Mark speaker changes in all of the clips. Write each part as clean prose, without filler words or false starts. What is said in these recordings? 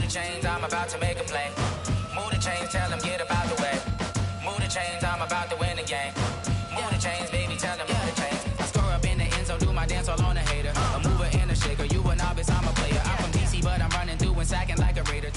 Speaker 1: the chains, I'm about to make a play. Move the chains, tell them get about the way. Move the chains, I'm about to win the game. Move the chains, baby, tell them move the chains. I score up in the end zone, do my dance all on a hater. A mover and a shaker, you a novice, I'm a player. I'm from DC, but I'm running through and sacking like a Raider.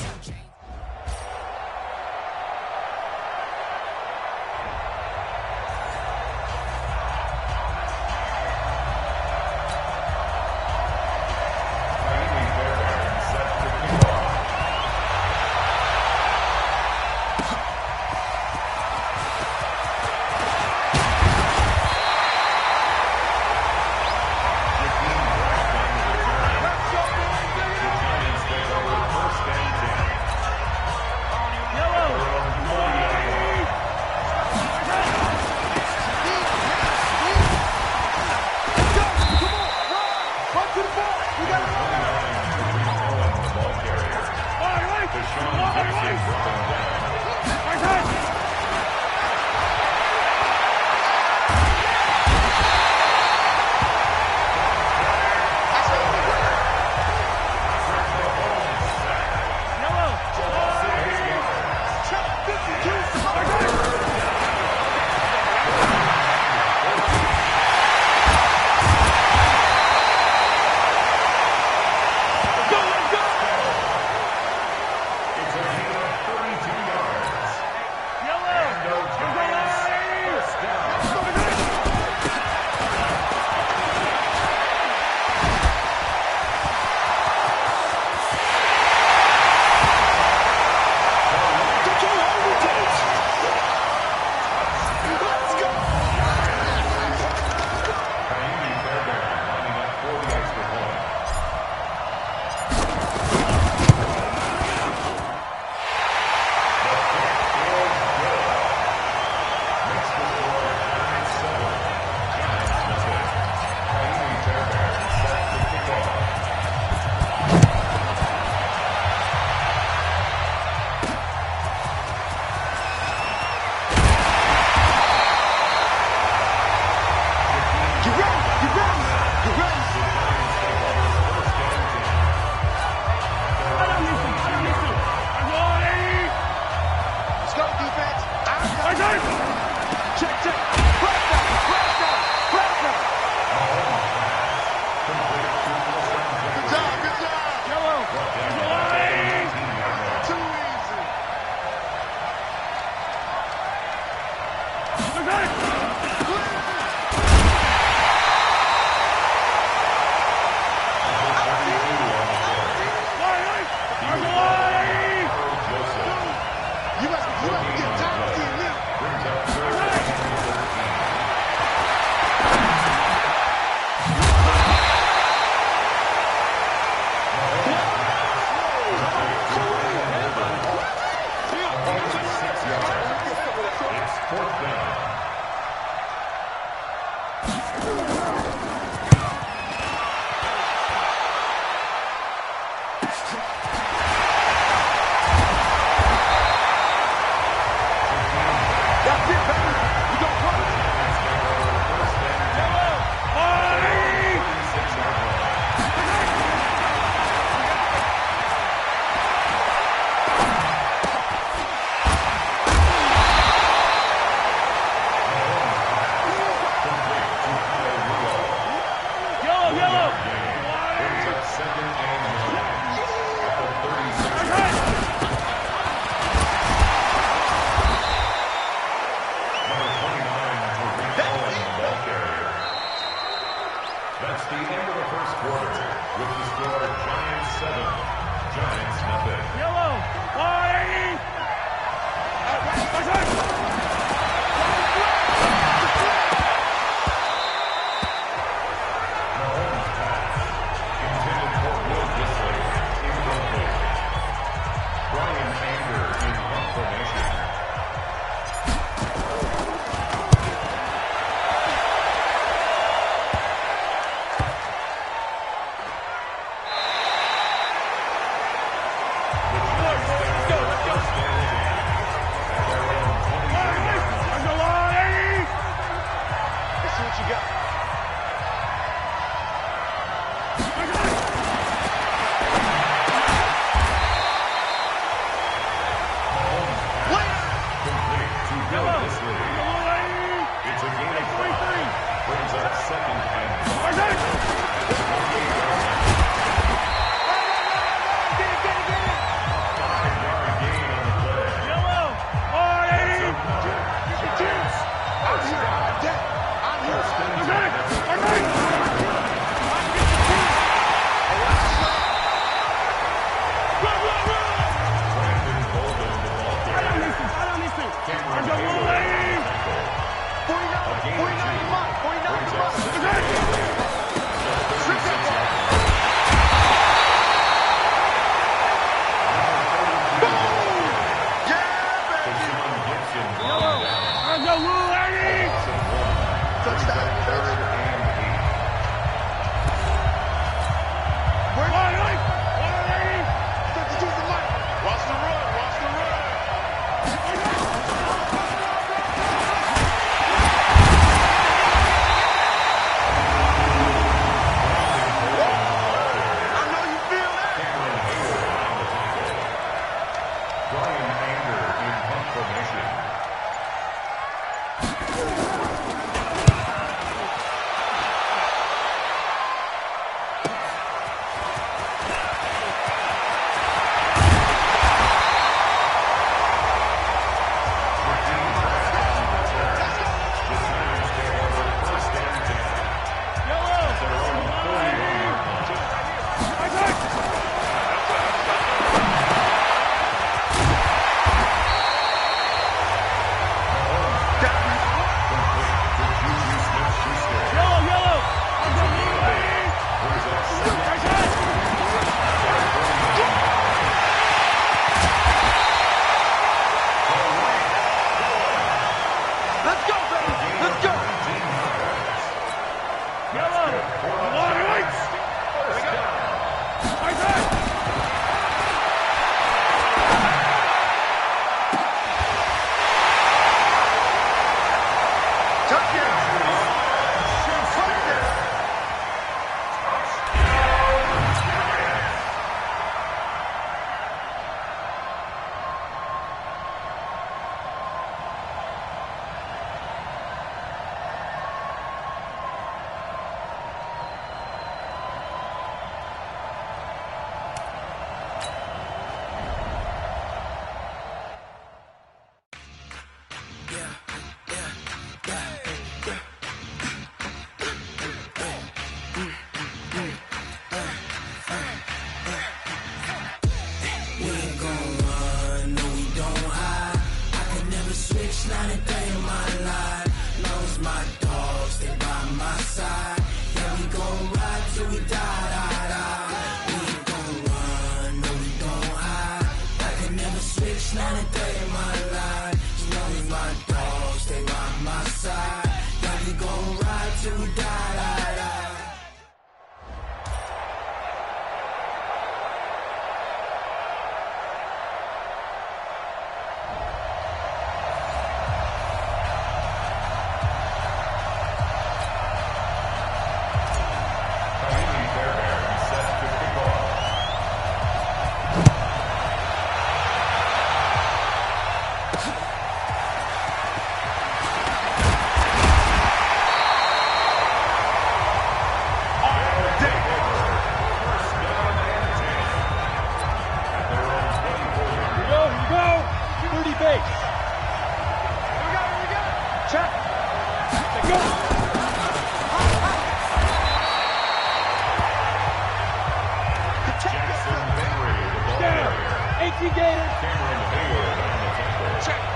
Speaker 2: Check,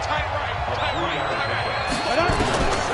Speaker 2: tight right, tight right, tight right.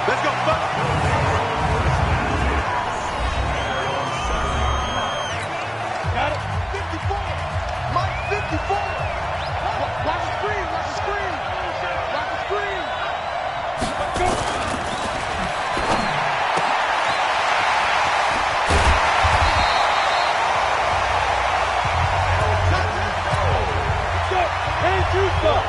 Speaker 3: Let's go, Buck. Got it. 54. Mike, 54. Watch the screen. Watch the screen. Watch the screen. Let's go. Let's go. And two stuff.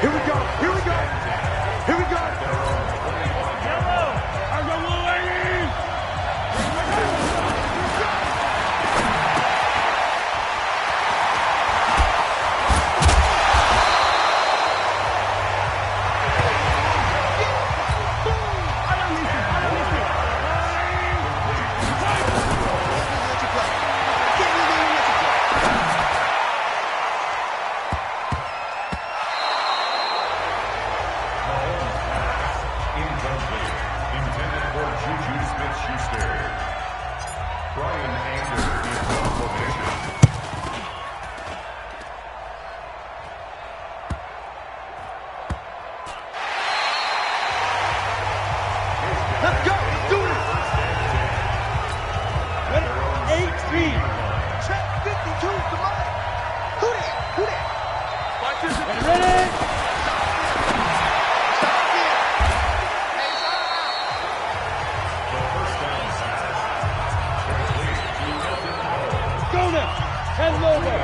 Speaker 3: Here we go. Here we go. Here we go. Yellow. Our little ladies. Let's go. Let's do it. 18. Check 52. Come on. Who that? Who that? Watch this. Ready? Go now. Head over.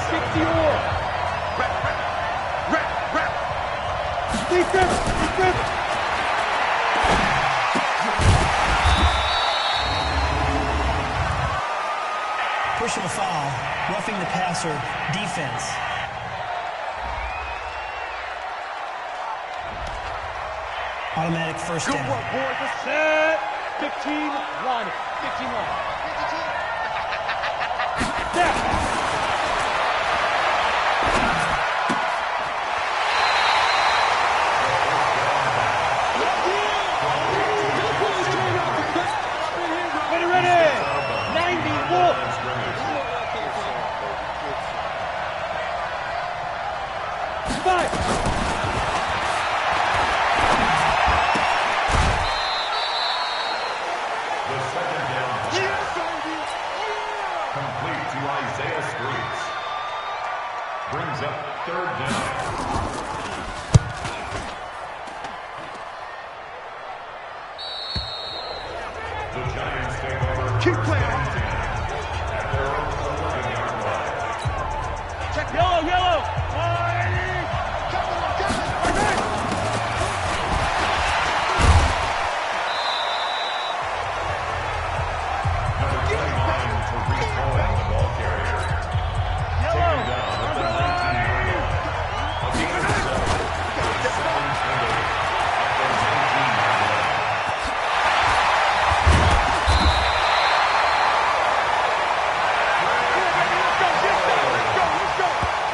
Speaker 3: 64. Rep. Defense.
Speaker 4: Pushing a foul, roughing the passer, defense. Automatic first down.
Speaker 3: Good work, boys. Set. 15-1. 15-1. Step. Ready. 90 Wolves. Five.
Speaker 5: The second down complete to Isaiah Streets. Brings up third down. The Giants take over.
Speaker 3: Keep playing.
Speaker 5: At their own 11-yard line.
Speaker 3: Check yellow.
Speaker 5: Number 29, Tariq Cohen, the ball carrier. Taken down at the 19-yard line. A gain of 7. Second and 8 at the 19-yard line.
Speaker 3: Let's go.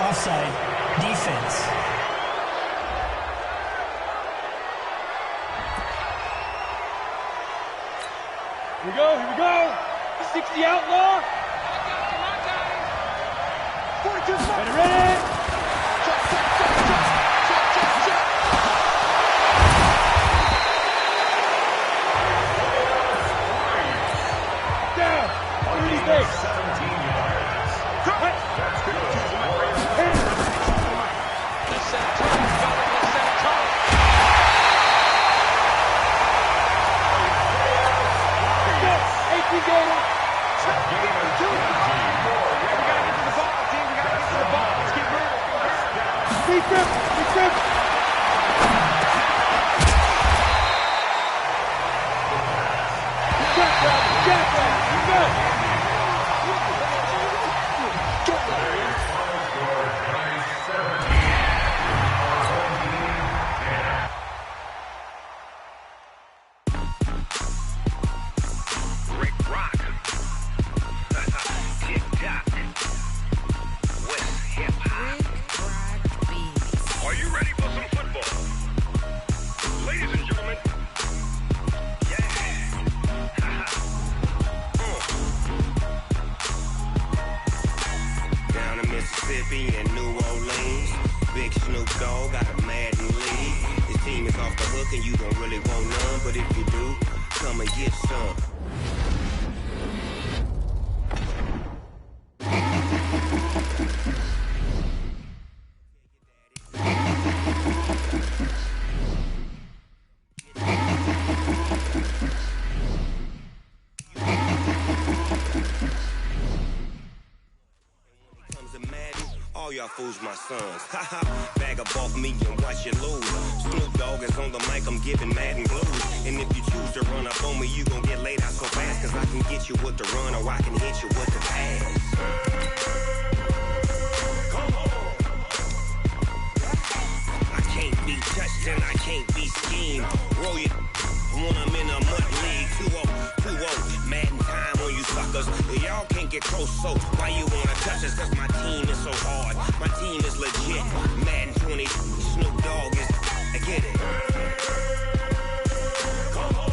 Speaker 4: Offside. Defense.
Speaker 2: Here we go, here we go. 60 outlaw.
Speaker 3: 42 seconds.
Speaker 2: Ready, ready. Down. What do you think?
Speaker 5: 17 yards. That's good.
Speaker 2: Let's set a tone, fellas. Let's set a tone. Go. 18 gamer.
Speaker 5: Game of 2.
Speaker 3: We gotta get to the ball, team. We gotta get to the ball. Let's keep moving.
Speaker 2: Defense. Defense.
Speaker 6: Rick Rock. Tick-tock. West hip-hop. Are you ready for some football? Ladies and gentlemen. Yeah. Down in Mississippi and New Orleans, Big Snoop Dogg got a Madden league. His team is off the hook and you don't really want none, but if you do, come and get some. Comes to Madden, all y'all fools my sons. Haha, bag up off me and watch you lose. Snoop Dogg is on the mic, I'm giving Madden blues. And if you choose to run up on me, you gon' get laid out so fast. Cause I can get you with the run or I can hit you with the pass. Come on. I can't be touched and I can't be schemed. Roll you when I'm in a MUT league. 2-0, Madden time on you suckers. Y'all can't get close, so why you wanna touch us? Cause my team is so hard, my team is legit. Madden 20, Snoop Dogg is, I get it. Come on.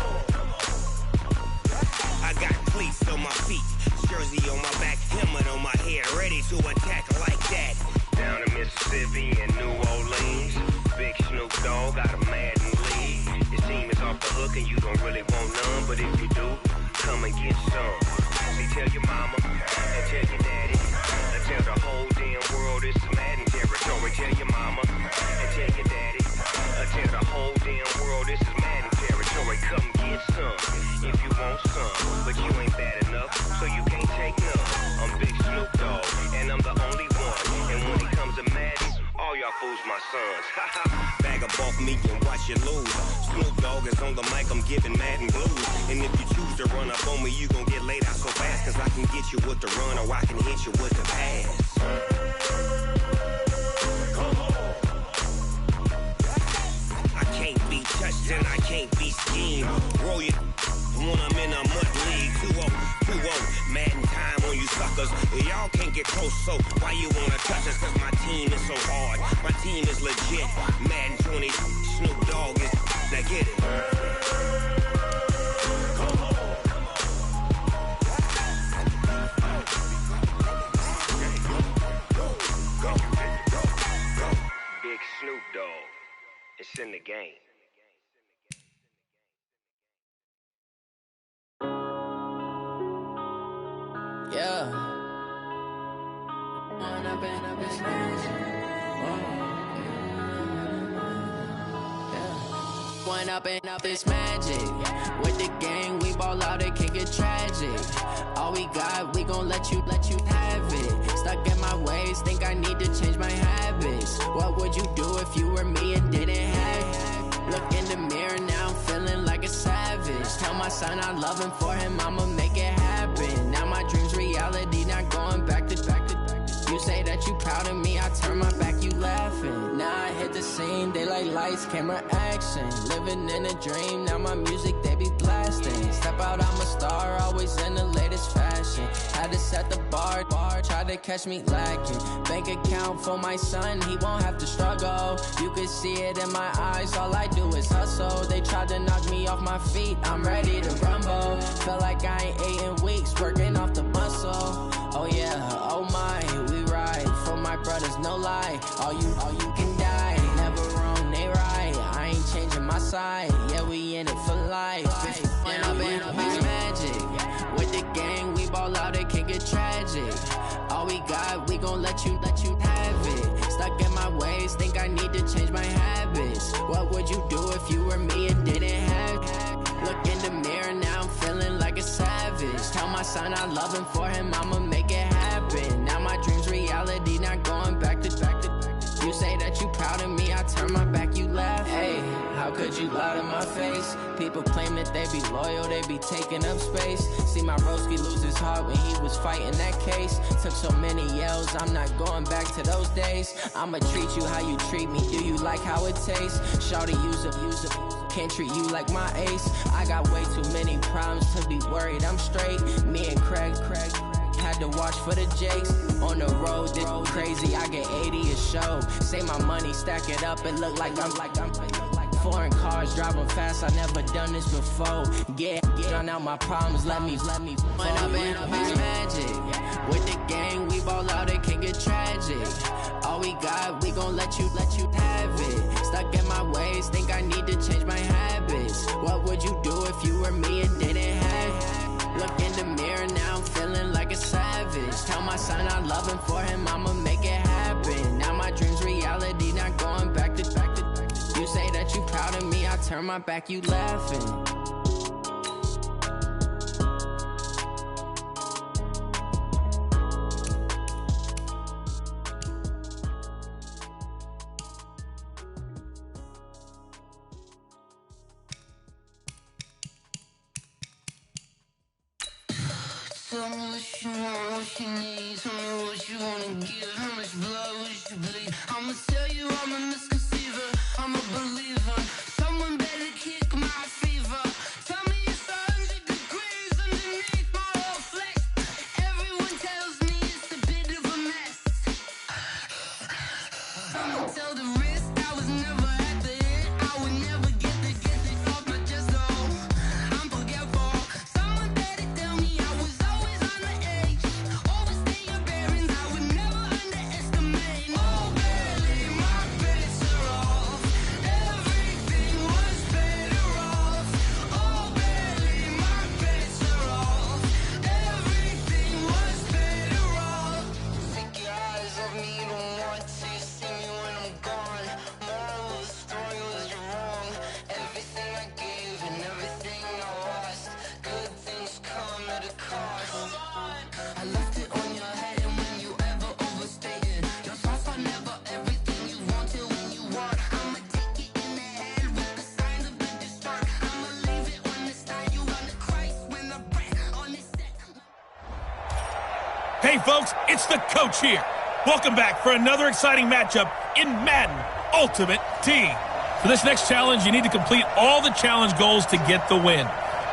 Speaker 6: I got cleats on my feet, jersey on my back, helmet on my head, ready to attack like that. Down in Mississippi and New Orleans, Big Snoop Dogg got a Madden league. His team is off the hook and you don't really want none, but if you do, come and get some. See, tell your mama and tell your daddy, and tell the whole damn world it's Madden territory. Tell your mama and tell your daddy, and tell the whole damn world this is Madden territory. Come get some if you want some, but you ain't bad enough, so you can't take none. I'm Big Snoop Dogg, and I'm the only one. And when it comes to Madden, all y'all fools my sons. Bag up off me and watch you lose. Snoop Dogg is on the mic, I'm giving Madden blues. And if you choose to run up on me, you gon' get laid out so fast. Cause I can get you with the run or I can hit you with the pass. Come on. I can't be touched and I can't be schemed. Roll you when I'm in a MUT league. 2-0, Madden time on you suckers. Y'all can't get close, so why you wanna touch us? Cause my team is so hard, my team is legit. Madden 20, Snoop Dogg is, now get it. Come on. Go. Big Snoop Dogg, it's in the game.
Speaker 1: Yeah. One up and up is magic. With the gang, we ball out, it can get tragic. All we got, we gon' let you have it. Stuck in my ways, think I need to change my habits. What would you do if you were me and didn't have it? Look in the mirror now, I'm feeling like a savage. Tell my son I love him, for him I'ma make it happen. Now my dream's reality, not going back to. You say that you proud of me, I turn my back, you laughing. Now I hit the scene, they like lights, camera, action. Living in a dream, now my music, they be lasting. Step out, I'm a star, always in the latest fashion. Had to set the bar, try to catch me lacking. Bank account for my son, he won't have to struggle. You can see it in my eyes, all I do is hustle. They tried to knock me off my feet, I'm ready to rumble. Felt like I ain't ate in weeks, working off the muscle. Oh yeah, oh my, we ride for my brothers, no lie. All you can die, never wrong, they right. I ain't changing my side, yeah, we in it for life. When I've been magic, with the gang, we ball out, it can get tragic. All we got, we gon' let you have it. Stuck in my ways, think I need to change my habits. What would you do if you were me and didn't have it? Look in the mirror, now I'm feeling like a savage. Tell my son I love him, for him I'ma make it happen. Now my dream's reality, not going back to. You say that you proud of me, I turn my back, you laugh. Hey, how could you lie to my face? People claim that they be loyal, they be taking up space. See my broski lose his heart when he was fighting that case. Took so many yells, I'm not going back to those days. I'ma treat you how you treat me, do you like how it tastes? Shawty, use up, can't treat you like my ace. I got way too many problems to be worried, I'm straight. Me and Craig had to watch for the Jakes. On the road, this crazy, I get 80 a show. Say my money, stack it up, it look like I'm foreign cars, driving fast, I never done this before. Get drown out my problems, let me. When I've been magic, with the gang, we ball out, it can get tragic. All we got, we gon' let you have it. Stuck in my ways, think I need to change my habits. What would you do if you were me and didn't have it? Look in the mirror, now I'm feeling like a savage. Tell my son I love him, for him I'ma make it happen. Now my dream's reality, not going back to. You say that you proud of me, I turn my back, you laughing.
Speaker 7: Tell me what you want, what you need. Tell me what you wanna give. How much blood would you bleed? I'ma tell you I'm a misconceiver. I'm a believer. Someone better kick my fever. Tell me it's 100 degrees underneath my whole flesh. Everyone tells me it's a bit of a mess. I'ma tell the risk I was never at the end. I would never get it off my chest. Oh, I'm forgetful. Someone better tell me I was always on the edge. Overstay your bearings, I would never underestimate. Oh, barely, my bets are off. Everything was better off. Oh, barely, my bets are off. Everything was better off. Take your eyes off me, don't want to see me when I'm gone. Moral of the story was you're wrong. Everything I gave and everything I lost. Good things come at a cost. I left it on your head, and when you ever overstay it, your thoughts are never everything you want till when you want. I'ma take it in the head with the signs of the distort. I'ma leave it on the side, you run the Christ when the breath on this set.
Speaker 2: Hey folks, it's the coach here. Welcome back for another exciting matchup in Madden Ultimate Team. For this next challenge, you need to complete all the challenge goals to get the win.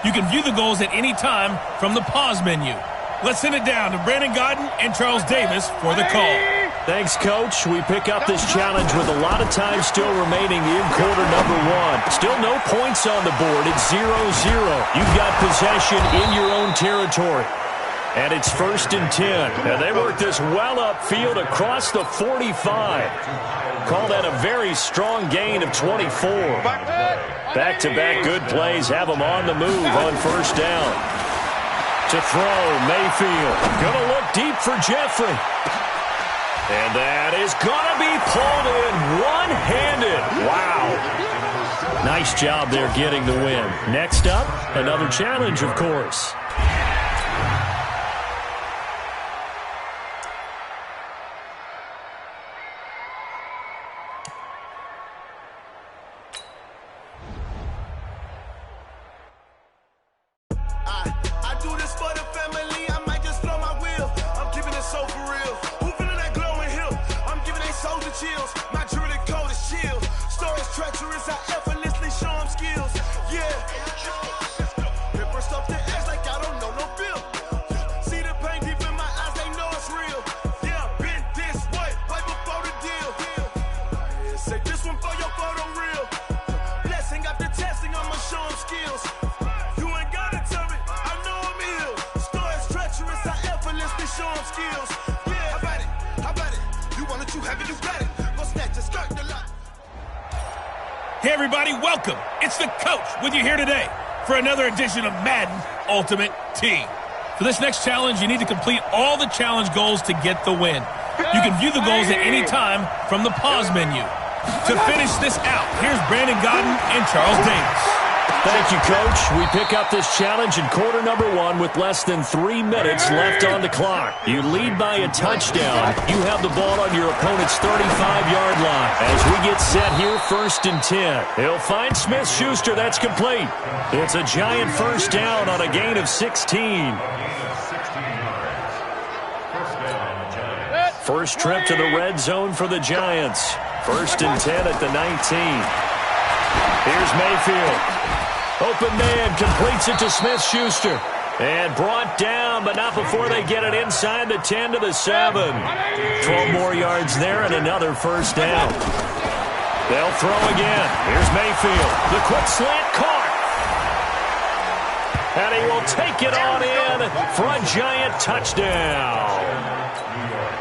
Speaker 2: You can view the goals at any time from the pause menu. Let's send it down to Brandon Godden and Charles Davis for the call.
Speaker 8: Thanks, Coach. We pick up this challenge with a lot of time still remaining in quarter number one. Still no points on the board. It's 0-0. You've got possession in your own territory. And it's 1st and 10. And they work this well upfield across the 45. Call that a very strong gain of 24. Back-to-back good plays have them on the move on 1st down. To throw, Mayfield. Gonna look deep for Jeffrey. And that is gonna be pulled in one-handed. Wow. Nice job there getting the win. Next up, another challenge, of course.
Speaker 3: I do this for the family, I might just blow my wheel. I'm keeping it so for real. Who feeling that glowing hill? I'm giving they soldier chills. My jewelry code is chill. Stories treacherous, I effortlessly show them skills. Yeah.
Speaker 2: Hey everybody, welcome. It's the coach with you here today for another edition of Madden Ultimate Team. For this next challenge, you need to complete all the challenge goals to get the win. You can view the goals at any time from the pause menu. To finish this out, here's Brandon Godden and Charles Davis.
Speaker 8: Thank you, Coach. We pick up this challenge in quarter number 1 with less than 3 minutes left on the clock. You lead by a touchdown. You have the ball on your opponent's 35-yard line. As we get set here, 1st and 10. He'll find Smith-Schuster. That's complete. It's a giant first down on a gain of 16. First trip to the red zone for the Giants. 1st and 10 at the 19. Here's Mayfield. Open man completes it to Smith-Schuster. And brought down, but not before they get it inside the 10 to the 7. 12 more yards there and another first down. They'll throw again. Here's Mayfield. The quick slant caught. And he will take it on in for a giant touchdown.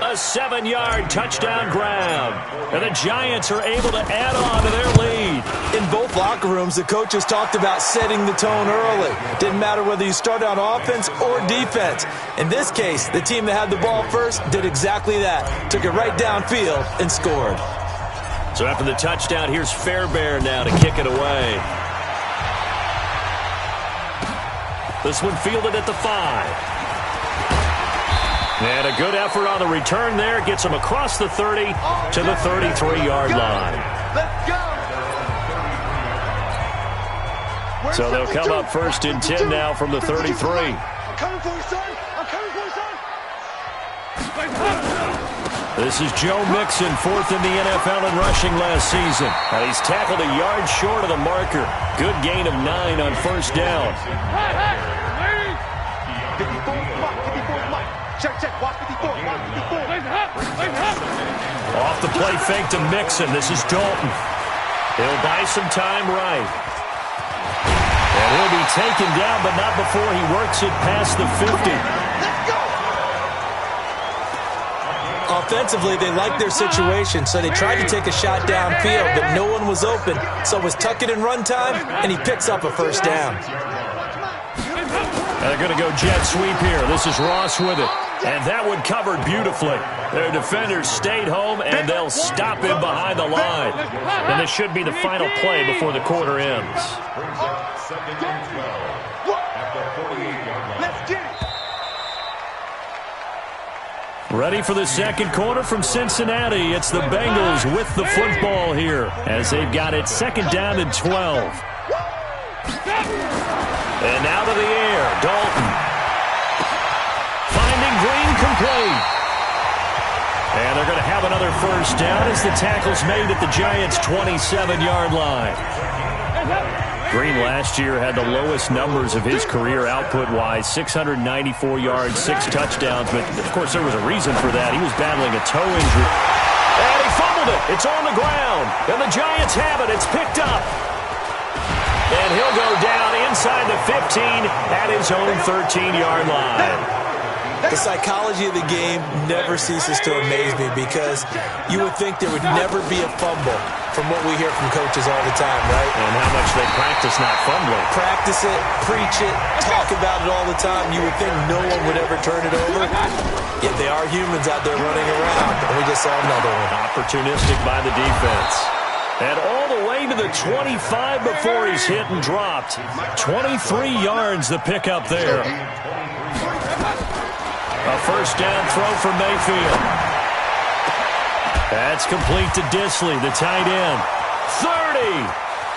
Speaker 8: A 7-yard touchdown grab. And the Giants are able to add on to their lead.
Speaker 9: In both locker rooms, the coaches talked about setting the tone early. Didn't matter whether you started on offense or defense. In this case, the team that had the ball first did exactly that. Took it right downfield and scored.
Speaker 8: So after the touchdown, here's Fairbairn now to kick it away. This one fielded at the 5. And a good effort on the return there. Gets him across the 30 to the 33-yard line.
Speaker 3: Let's go.
Speaker 8: So they'll come up 1st and 10 now from the 33.
Speaker 3: I'm coming for you, son. I'm coming for you, son.
Speaker 8: This is Joe Mixon, 4th in the NFL in rushing last season. And he's tackled a yard short of the marker. Good gain of 9 on 1st down.
Speaker 3: 54 is Mike. Check, watch 54, watch 54.
Speaker 8: Off the play fake to Mixon. This is Dalton. He'll buy some time right. And he'll be taken down, but not before he works it past the 50.
Speaker 3: Let's go.
Speaker 9: Offensively, they liked their situation, so they tried to take a shot downfield, but no one was open. So it was tuck it in run time, and he picks up a first down.
Speaker 8: And they're going to go jet sweep here. This is Ross with it. And that one covered beautifully. Their defenders stayed home, and they'll stop him behind the line. And this should be the final play before the quarter ends.
Speaker 3: Let's get it.
Speaker 8: Ready for the second quarter from Cincinnati. It's the Bengals with the football here as they've got it 2nd down and 12. And now to the air, Dalton. Finding Green complete. And they're going to have another first down as the tackle's made at the Giants' 27-yard line. Green last year had the lowest numbers of his career output-wise, 694 yards, 6 touchdowns. But, of course, there was a reason for that. He was battling a toe injury. And he fumbled it. It's on the ground. And the Giants have it. It's picked up. And he'll go down inside the 15 at his own 13-yard line.
Speaker 9: The psychology of the game never ceases to amaze me because you would think there would never be a fumble from what we hear from coaches all the time, right?
Speaker 8: And how much they practice not fumbling.
Speaker 9: Practice it, preach it, talk about it all the time. You would think no one would ever turn it over. Yet they are humans out there running around, and we just saw another one.
Speaker 8: Opportunistic by the defense. And all the way to the 25 before he's hit and dropped. 23 yards the pickup there. A first down throw for Mayfield. That's complete to Disley, the tight end. 30,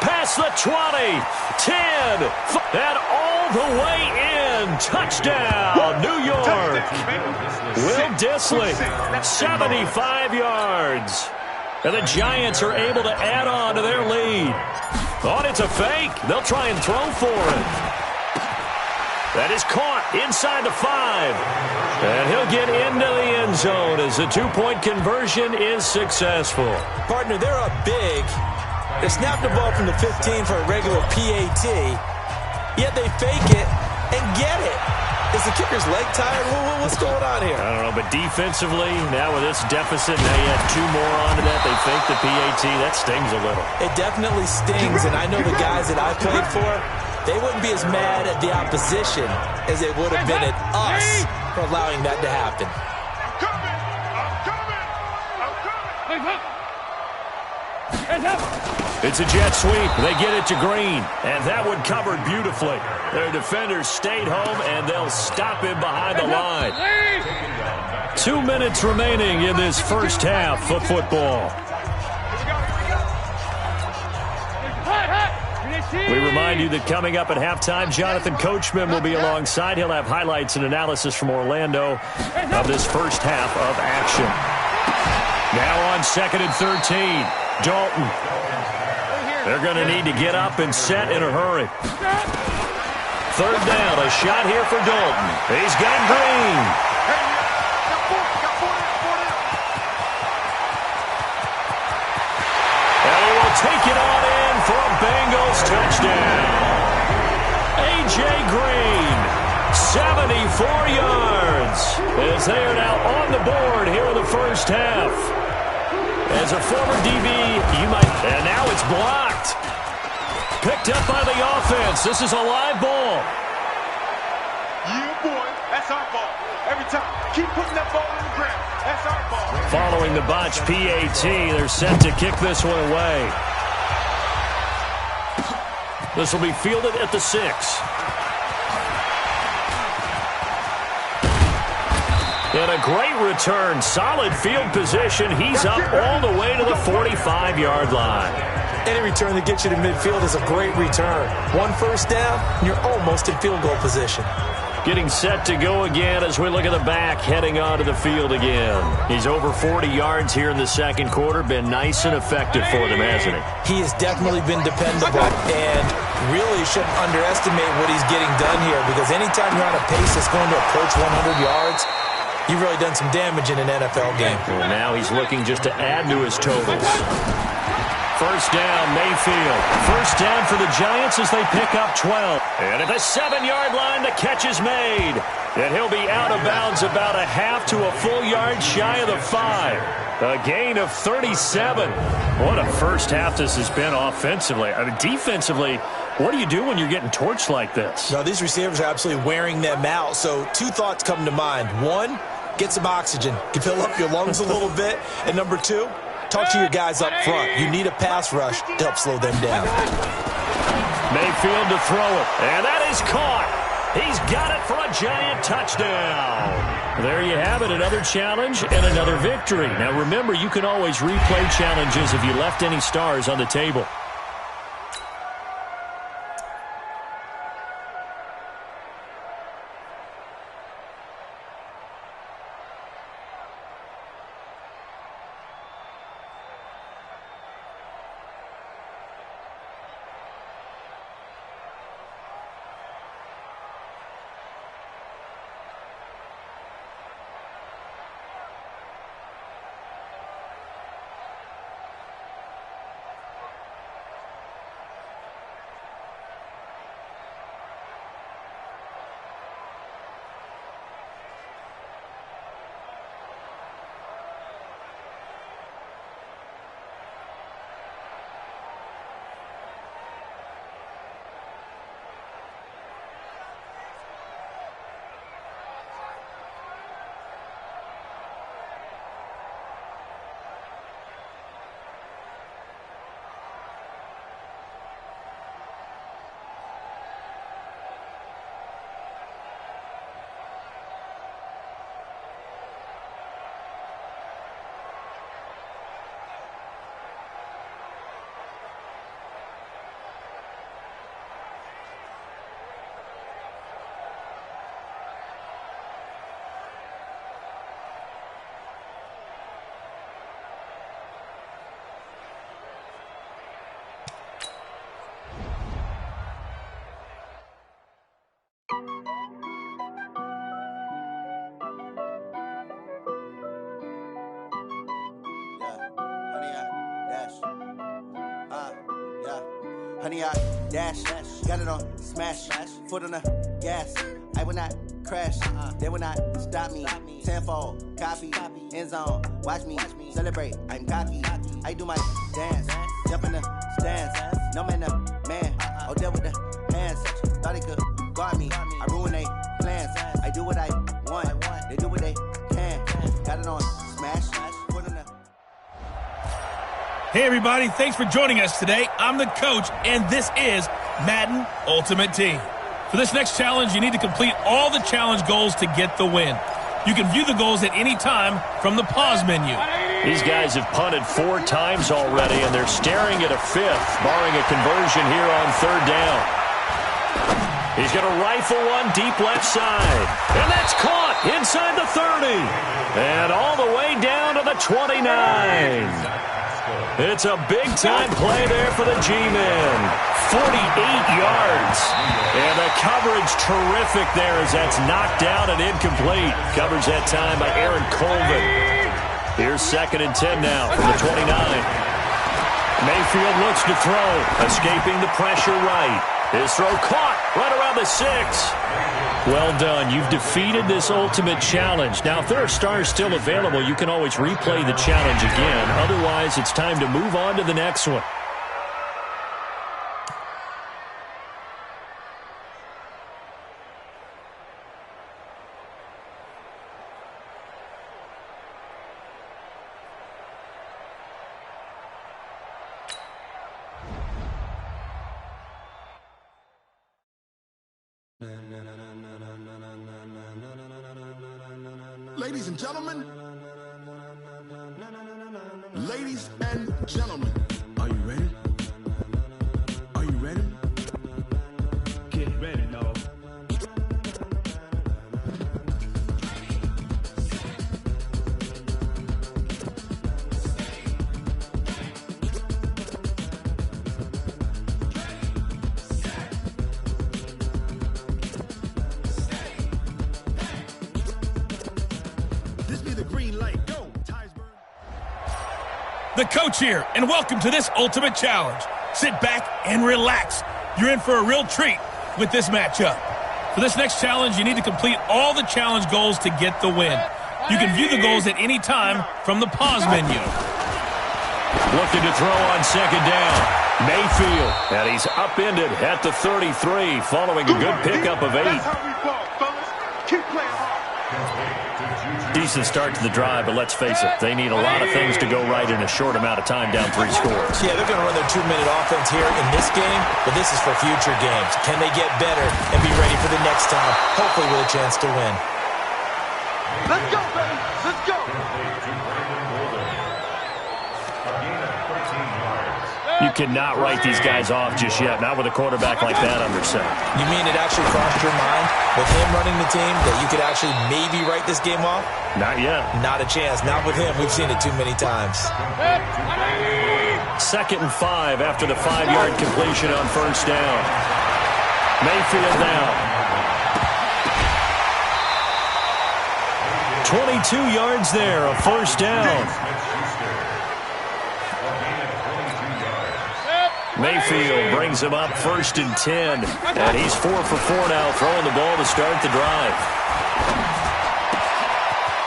Speaker 8: past the 20, 10, and all the way in. Touchdown, New York. Will Disley, 75 yards. And the Giants are able to add on to their lead. Oh, it's a fake. They'll try and throw for it. That is caught inside the 5. And he'll get into the end zone as the 2-point conversion is successful.
Speaker 9: Partner, they're up big. They snap the ball from the 15 for a regular PAT, yet they fake it and get it. It's the kicker's leg tired? What's going on here?
Speaker 8: I don't know, but defensively, now with this deficit, now you add 2 more onto that. They fake the PAT. That stings a little.
Speaker 9: It definitely stings, and I know the guys that I played for, they wouldn't be as mad at the opposition as they would have been at us for allowing that to happen.
Speaker 8: It's a jet sweep. They get it to Green, and that one covered beautifully. Their defenders stayed home, and they'll stop him behind the line. 2 minutes remaining in this first half of football. We remind you that coming up at halftime, Jonathan Coachman will be alongside. He'll have highlights and analysis from Orlando of this first half of action. Now on 2nd and 13, Dalton. They're going to need to get up and set in a hurry. 3rd down, a shot here for Dalton. He's got Green. And he will take it on in for a Bengals touchdown. A.J. Green, 74 yards, as they are now on the board here in the first half. As a former DB, you might... And now it's blocked. Picked up by the offense. This is a live ball.
Speaker 3: Yeah, boy. That's our ball. Every time. Keep putting that ball on the ground. That's our ball.
Speaker 8: Following the botch PAT, they're set to kick this one away. This will be fielded at the 6. And a great return. Solid field position. He's up all the way to the 45-yard line.
Speaker 9: Any return that gets you to midfield is a great return. 1 first down, and you're almost in field goal position.
Speaker 8: Getting set to go again as we look at the back, heading onto the field again. He's over 40 yards here in the second quarter. Been nice and effective for them, hasn't he?
Speaker 9: He has definitely been dependable, and really shouldn't underestimate what he's getting done here, because anytime you're on a pace that's going to approach 100 yards, you've really done some damage in an NFL game.
Speaker 8: Well, now he's looking just to add to his totals. First down, Mayfield. First down for the Giants as they pick up 12. And at the 7-yard line, the catch is made. And he'll be out of bounds about a half to a full yard shy of the 5. A gain of 37. What a first half this has been offensively. I mean, defensively, what do you do when you're getting torched like this?
Speaker 9: No, these receivers are absolutely wearing them out. So 2 thoughts come to mind. 1, get some oxygen. You fill up your lungs a little bit. And number 2, talk to your guys up front. You need a pass rush to help slow them down.
Speaker 8: Mayfield to throw it. And that is caught. He's got it for a Giant touchdown. There you have it, another challenge and another victory. Now remember, you can always replay challenges if you left any stars on the table.
Speaker 10: Honey, I dash, got it on, smash, foot on the gas. I will not crash. They will not stop me. Tenfold, copy, end zone. Watch me celebrate. I'm cocky. I do my dance. Jump in the stands. No man, the man. Oh, there with the hands. Thought they could guard me. I ruin they plans. I do what I want. They do what they can. Got it on smash. Put in the.
Speaker 2: Hey, everybody. Thanks for joining us today. I'm the coach, and this is Madden Ultimate Team. For this next challenge, you need to complete all the challenge goals to get the win. You can view the goals at any time from the pause menu.
Speaker 8: These guys have punted 4 times already, and they're staring at a 5th, barring a conversion here on 3rd down. He's going to rifle one deep left side. And that's caught inside the 30. And all the way down to the 29. It's a big-time play there for the G-men. 48 yards. And the coverage terrific there as that's knocked down and incomplete. Coverage that time by Aaron Colvin. Here's 2nd and 10 now from the 29. Mayfield looks to throw, escaping the pressure right. His throw caught right around the 6. Well done. You've defeated this ultimate challenge. Now, if there are stars still available, you can always replay the challenge again. Otherwise, it's time to move on to the next one.
Speaker 3: Ladies and gentlemen, ladies and gentlemen, are you ready? Are you ready? Get ready, dog.
Speaker 2: The coach here, and welcome to this ultimate challenge. Sit back and relax. You're in for a real treat with this matchup. For this next challenge, you need to complete all the challenge goals to get the win. You can view the goals at any time from the pause menu.
Speaker 8: Looking to throw on 2nd down. Mayfield, and he's upended at the 33 following a good pickup of 8.
Speaker 3: That's how we ball, fellas. Keep playing hard.
Speaker 8: Decent start to the drive, but let's face it, they need a lot of things to go right in a short amount of time, down 3 scores.
Speaker 9: Yeah, they're going to run their 2-minute offense here in this game, but this is for future games. Can they get better and be ready for the next time, hopefully with a chance to win?
Speaker 3: Let's go, baby. Let's go.
Speaker 8: You cannot write these guys off just yet, not with a quarterback like that under center.
Speaker 9: You mean it actually crossed your mind with him running the team that you could actually maybe write this game off?
Speaker 8: Not yet.
Speaker 9: Not a chance. Not with him. We've seen it too many times.
Speaker 8: 2nd and 5 after the 5-yard completion on 1st down. Mayfield now. 22 yards there, a 1st down. Mayfield brings him up 1st and 10. And he's 4 for 4 now, throwing the ball to start the drive.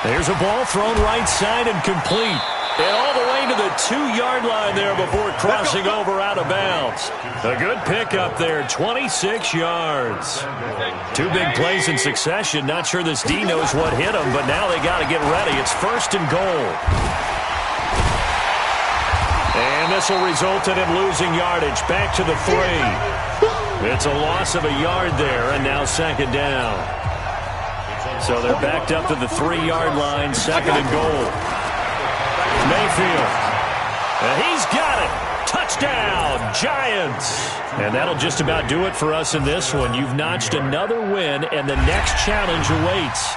Speaker 8: There's a ball thrown right side and complete. And all the way to the 2-yard line there before crossing over out of bounds. A good pickup there, 26 yards. 2 big plays in succession. Not sure this D knows what hit him, but now they got to get ready. It's 1st and goal. And this will result in him losing yardage. Back to the 3. It's a loss of a yard there, and now 2nd down. So they're backed up to the 3-yard line, 2nd and goal. Mayfield. And he's got it. Touchdown, Giants. And that'll just about do it for us in this one. You've notched another win, and the next challenge awaits.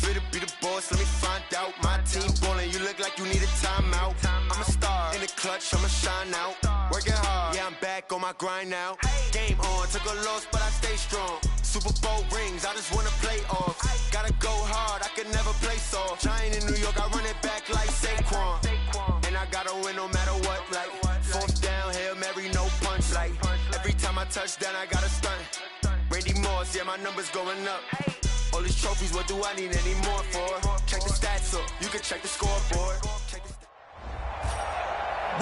Speaker 11: fit to be the boss, let me find out. My team ballin', you look like you need a timeout. I'm a star in the clutch, I'ma shine out. Working hard, yeah, I'm back on my grind now. Game on, took a loss, but I stay strong. Super Bowl rings, I just wanna play off. Gotta go hard, I can never play soft. Giant in New York, I run it back like Saquon. And I gotta win no matter what, like fourth down, Hail Mary, no punch. Like every time I touch down, I gotta stunt. Randy Moss, yeah, my numbers going up. All these trophies, what do I need any more for? Check the stats up, you can check the scoreboard.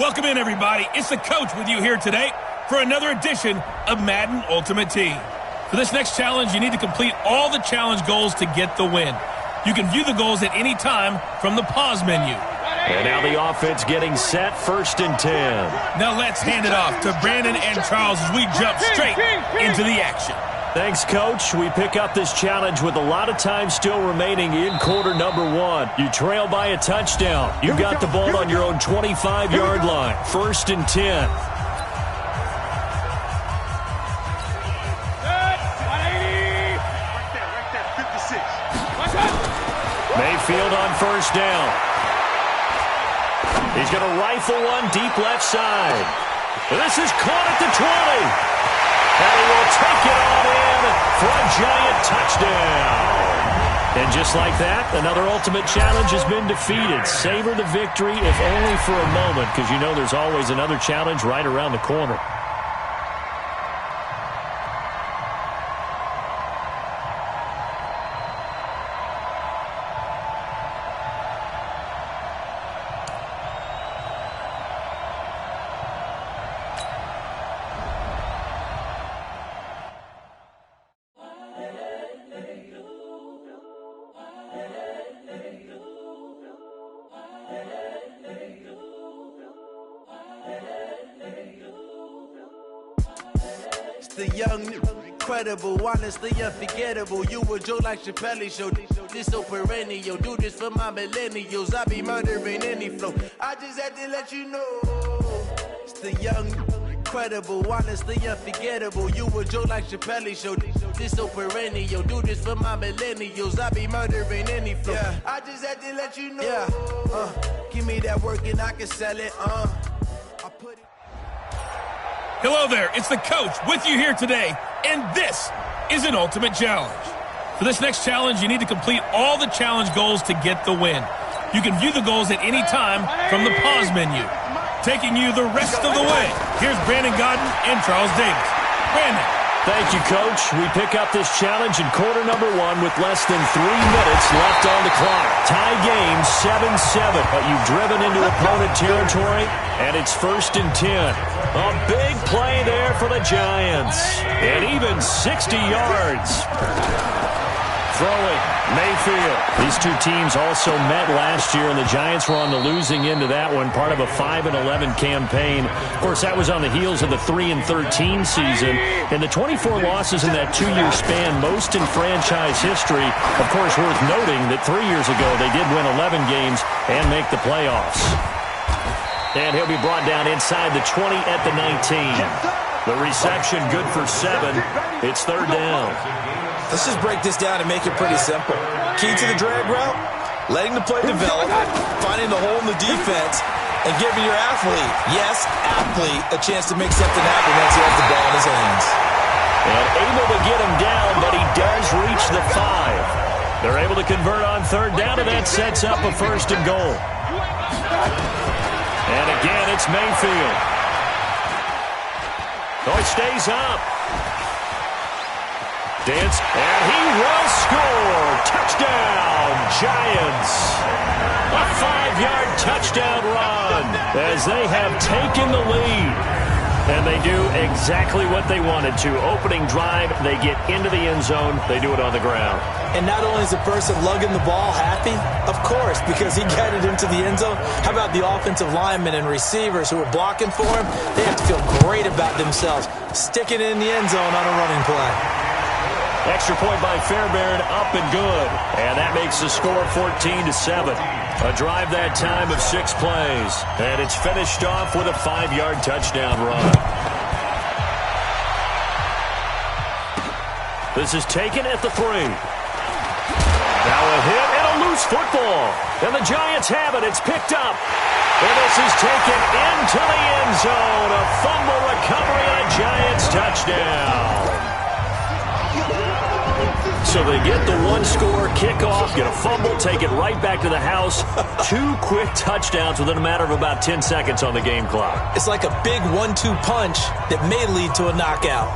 Speaker 2: Welcome in, everybody. It's the coach with you here today for another edition of Madden Ultimate Team. For this next challenge, you need to complete all the challenge goals to get the win. You can view the goals at any time from the pause menu.
Speaker 8: And now the offense getting set, 1st and 10.
Speaker 2: Now let's hand it off to Brandon and Charles as we jump straight into the action.
Speaker 8: Thanks, Coach. We pick up this challenge with a lot of time still remaining in quarter number 1. You trail by a touchdown. You got the ball on your own 25-yard line. 1st and 10. Mayfield on 1st down. He's going to rifle one deep left side. This is caught at the 20. And he will take it on in for a giant touchdown. And just like that, another ultimate challenge has been defeated. Savor the victory, if only for a moment, because you know there's always another challenge right around the corner.
Speaker 12: The young, incredible, honestly unforgettable. You a Joe like Chappelle show. This so perennial. Do this for my millennials. I be murdering any flow. I just had to let you know. It's the young, incredible, honestly unforgettable. You a Joe like Chappelle show. This so perennial. Do this for my millennials. I be murdering any flow. Yeah. I just had to let you know. Yeah. Give me that work and I can sell it. I put it.
Speaker 2: Hello there, it's the coach with you here today, and this is an ultimate challenge. For this next challenge, you need to complete all the challenge goals to get the win. You can view the goals at any time from the pause menu. Taking you the rest of the way, here's Brandon Godden and Charles Davis. Brandon.
Speaker 8: Thank you, Coach. We pick up this challenge in quarter number 1 with less than 3 minutes left on the clock. Tie game 7-7, but you've driven into opponent territory, and it's 1st and 10. A big play there for the Giants, and even 60 yards. Throwing, Mayfield. These two teams also met last year, and the Giants were on the losing end of that one, part of a 5-11 campaign. Of course, that was on the heels of the 3-13 season, and the 24 losses in that 2-year span, most in franchise history. Of course, worth noting that 3 years ago they did win 11 games and make the playoffs. And he'll be brought down inside the 20 at the 19. The reception good for 7. It's 3rd down.
Speaker 9: Let's just break this down and make it pretty simple. Key to the drag route, letting the play develop, finding the hole in the defense, and giving your athlete, yes, athlete, a chance to make something happen once he has the ball in his hands.
Speaker 8: And able to get him down, but he does reach the 5. They're able to convert on 3rd down, and that sets up a 1st and goal. And again, it's Mayfield. Oh, he stays up. Dance, and he will score. Touchdown, Giants. A 5-yard touchdown run as they have taken the lead. And they do exactly what they wanted to. Opening drive, they get into the end zone. They do it on the ground.
Speaker 9: And not only is the person lugging the ball happy, of course, because he got it into the end zone. How about the offensive linemen and receivers who are blocking for him? They have to feel great about themselves, sticking it in the end zone on a running play.
Speaker 8: Extra point by Fairbairn, up and good. And that makes the score 14-7. A drive that time of 6 plays. And it's finished off with a 5-yard touchdown run. This is taken at the 3. Now a hit and a loose football. And the Giants have it. It's picked up. And this is taken into the end zone. A fumble recovery and a Giants touchdown. So they get the one-score kickoff, get a fumble, take it right back to the house. 2 quick touchdowns within a matter of about 10 seconds on the game clock.
Speaker 9: It's like a big 1-2 punch that may lead to a knockout.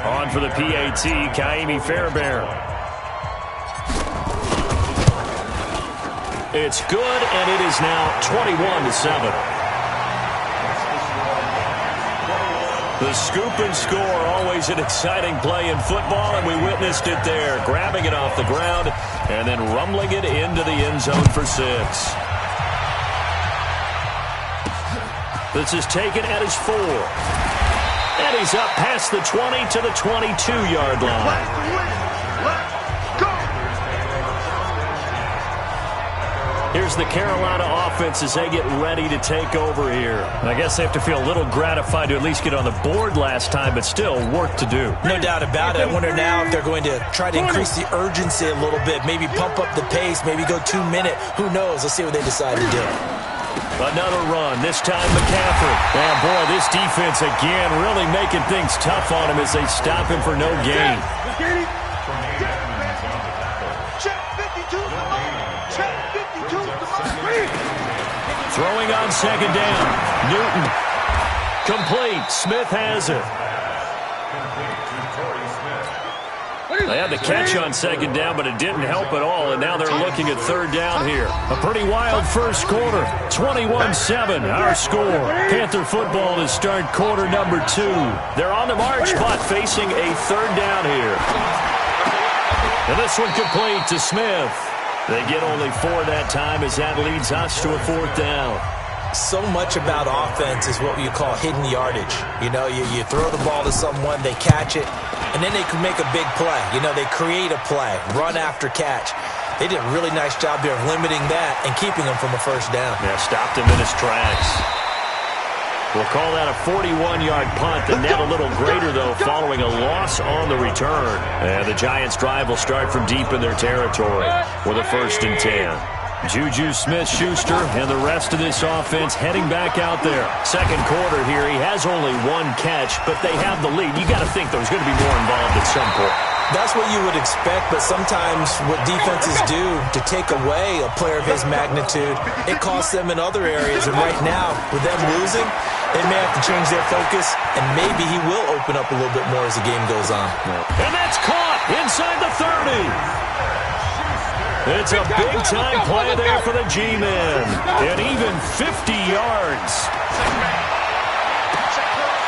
Speaker 8: On for the PAT, Kaimi Fairbairn. It's good, and it is now 21-7. The scoop and score, always an exciting play in football, and we witnessed it there, grabbing it off the ground and then rumbling it into the end zone for 6. This is taken at his 4. And he's up past the 20 to the 22-yard line. Here's the Carolina offense as they get ready to take over here. And I guess they have to feel a little gratified to at least get on the board last time, but still work to do.
Speaker 9: No doubt about it. I wonder now if they're going to try to increase the urgency a little bit, maybe pump up the pace, maybe go 2-minute. Who knows? Let's see what they decide to do.
Speaker 8: Another run, this time McCaffrey. And boy, this defense again really making things tough on him as they stop him for no gain. Throwing on second down. Newton. Complete. Smith has it. They had the catch on second down, but it didn't help at all, and now they're looking at third down here. A pretty wild first quarter. 21-7, our score. Panther football to start quarter number 2. They're on the march, but facing a third down here. And this one complete to Smith. They get only 4 that time as that leads us to a 4th down.
Speaker 9: So much about offense is what you call hidden yardage. You know, you throw the ball to someone, they catch it, and then they can make a big play. You know, they create a play, run after catch. They did a really nice job there of limiting that and keeping him from a first down.
Speaker 8: Yeah, stopped him in his tracks. We'll call that a 41-yard punt. The net a little greater, though, following a loss on the return. And the Giants' drive will start from deep in their territory with a 1st and 10. Juju Smith-Schuster and the rest of this offense heading back out there. Second quarter here, he has only 1 catch, but they have the lead. You got to think there's going to be more involved at some point.
Speaker 9: That's what you would expect, but sometimes what defenses do to take away a player of his magnitude, it costs them in other areas. And right now, with them losing, they may have to change their focus, and maybe he will open up a little bit more as the game goes on.
Speaker 8: And that's caught inside the 30. It's a big-time play there for the G-men. And even 50 yards.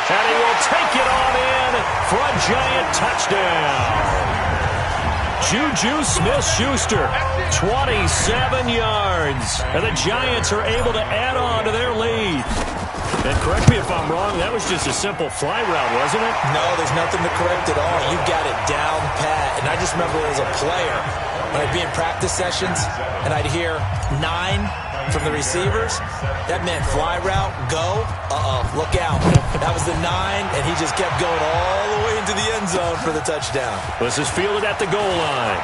Speaker 8: And he will take it on in for a Giant touchdown. Juju Smith-Schuster, 27 yards. And the Giants are able to add on to their lead. And correct me if I'm wrong, that was just a simple fly route, wasn't it?
Speaker 9: No, there's nothing to correct at all. You got it down pat. And I just remember as a player, when I'd be in practice sessions and I'd hear 9 from the receivers, that meant fly route, go, look out. That was the 9, and he just kept going all the way into the end zone for the touchdown.
Speaker 8: This is fielded at the goal line.